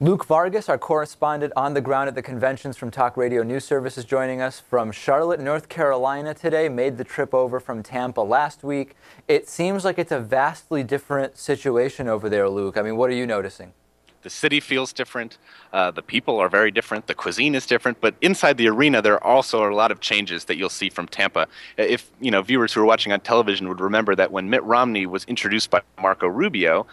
Luke Vargas, our correspondent on the ground at the conventions from Talk Radio News Service, is joining us from Charlotte, North Carolina today. Made the trip over from Tampa last week. It seems like it's a vastly different situation over there, Luke. I mean, what are you noticing? The city feels different. The people are very different. The cuisine is different. But inside the arena, there also are a lot of changes that you'll see from Tampa. If viewers who are watching on television would remember that when Mitt Romney was introduced by Marco Rubio,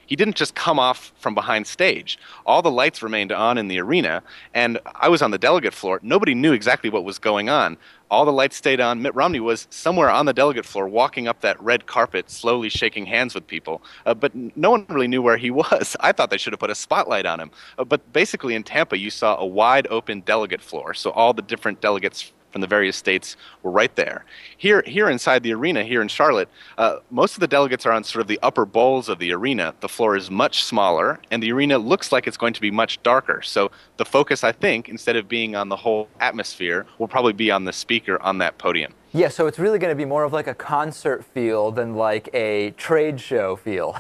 he didn't just come off from behind stage. All the lights remained on in the arena, and I was on the delegate floor. Nobody knew exactly what was going on. All the lights stayed on. Mitt Romney was somewhere on the delegate floor walking up that red carpet, slowly shaking hands with people. But no one really knew where he was. I thought they should have put a spotlight on him. But basically in Tampa, you saw a wide open delegate floor. So all the different delegates from the various states were right there. Here inside the arena, here in Charlotte, most of the delegates are on sort of the upper bowls of the arena. The floor is much smaller, and the arena looks like it's going to be much darker. So the focus, I think, instead of being on the whole atmosphere, will probably be on the speaker on that podium. Yeah, so it's really going to be more of like a concert feel than like a trade show feel.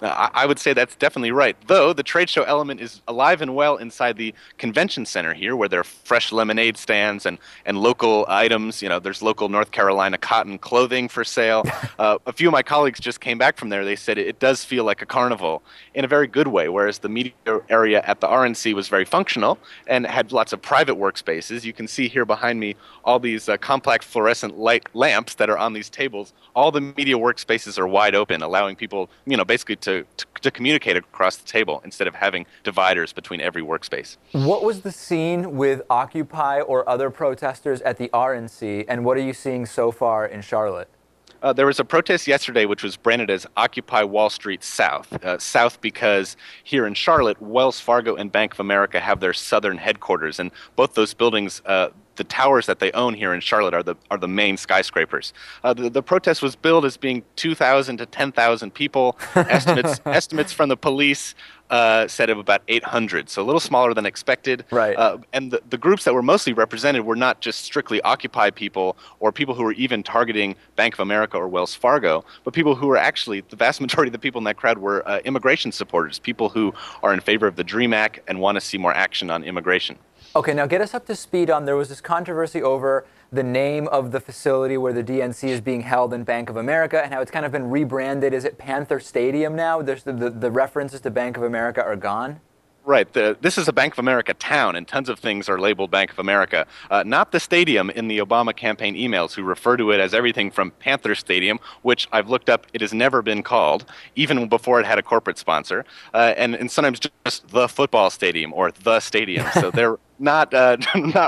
I would say that's definitely right, though the trade show element is alive and well inside the convention center here, where there are fresh lemonade stands and local items. There's local North Carolina cotton clothing for sale. A few of my colleagues just came back from there. They said it does feel like a carnival in a very good way, whereas the media area at the RNC was very functional and had lots of private workspaces. You can see here behind me all these complex fluorescent light lamps that are on these tables. All the media workspaces are wide open, allowing people, basically to communicate across the table instead of having dividers between every workspace. What was the scene with Occupy or other protesters at the RNC, and what are you seeing so far in Charlotte? There was a protest yesterday which was branded as Occupy Wall Street South. South because here in Charlotte, Wells Fargo and Bank of America have their southern headquarters, and both those buildings, the towers that they own here in Charlotte are the main skyscrapers. The protest was billed as being 2,000 to 10,000 people. Estimates from the police said of about 800, so a little smaller than expected. Right. And the groups that were mostly represented were not just strictly Occupy people or people who were even targeting Bank of America or Wells Fargo, but people who were actually, the vast majority of the people in that crowd were immigration supporters, people who are in favor of the DREAM Act and want to see more action on immigration. Okay, now get us up to speed on, there was this controversy over the name of the facility where the DNC is being held in Bank of America and how it's kind of been rebranded. Is it Panther Stadium now? There's the references to Bank of America are gone? Right. This is a Bank of America town, and tons of things are labeled Bank of America. Not the stadium in the Obama campaign emails, who refer to it as everything from Panther Stadium, which I've looked up, it has never been called, even before it had a corporate sponsor, and sometimes just the football stadium or the stadium. So they're not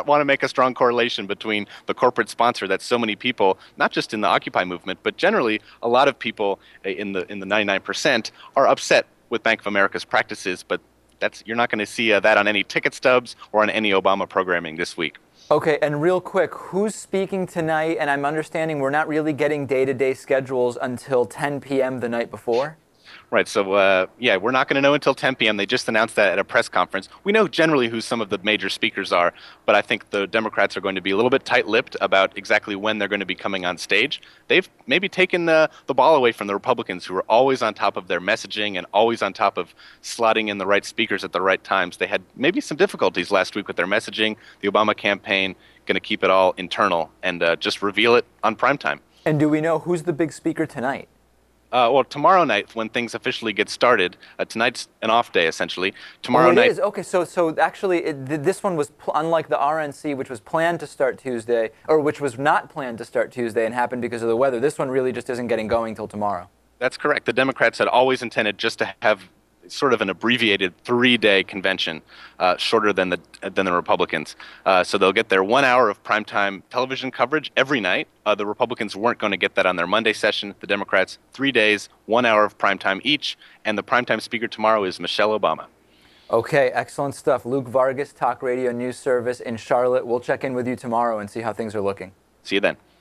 want to make a strong correlation between the corporate sponsor that so many people, not just in the Occupy movement, but generally a lot of people in the 99% are upset with Bank of America's practices, but you're not going to see that on any ticket stubs or on any Obama programming this week. Okay, and real quick, who's speaking tonight? And I'm understanding we're not really getting day-to-day schedules until 10 p.m. the night before? Right, so we're not going to know until 10 p.m. They just announced that at a press conference. We know generally who some of the major speakers are, but I think the Democrats are going to be a little bit tight-lipped about exactly when they're going to be coming on stage. They've maybe taken the ball away from the Republicans, who are always on top of their messaging and always on top of slotting in the right speakers at the right times. They had maybe some difficulties last week with their messaging. The Obama campaign going to keep it all internal and just reveal it on primetime. And do we know who's the big speaker tonight? Well, tomorrow night, when things officially get started, tonight's an off day, essentially. Tomorrow night. It is. Okay, so actually, this one was, unlike the RNC, which was planned to start Tuesday, or which was not planned to start Tuesday and happened because of the weather, this one really just isn't getting going till tomorrow. That's correct. The Democrats had always intended just to have sort of an abbreviated 3-day convention, shorter than the Republicans. So they'll get their 1 hour of primetime television coverage every night. The Republicans weren't going to get that on their Monday session. The Democrats, 3 days, 1 hour of primetime each, and the primetime speaker tomorrow is Michelle Obama. Okay, excellent stuff. Luke Vargas, Talk Radio News Service in Charlotte. We'll check in with you tomorrow and see how things are looking. See you then.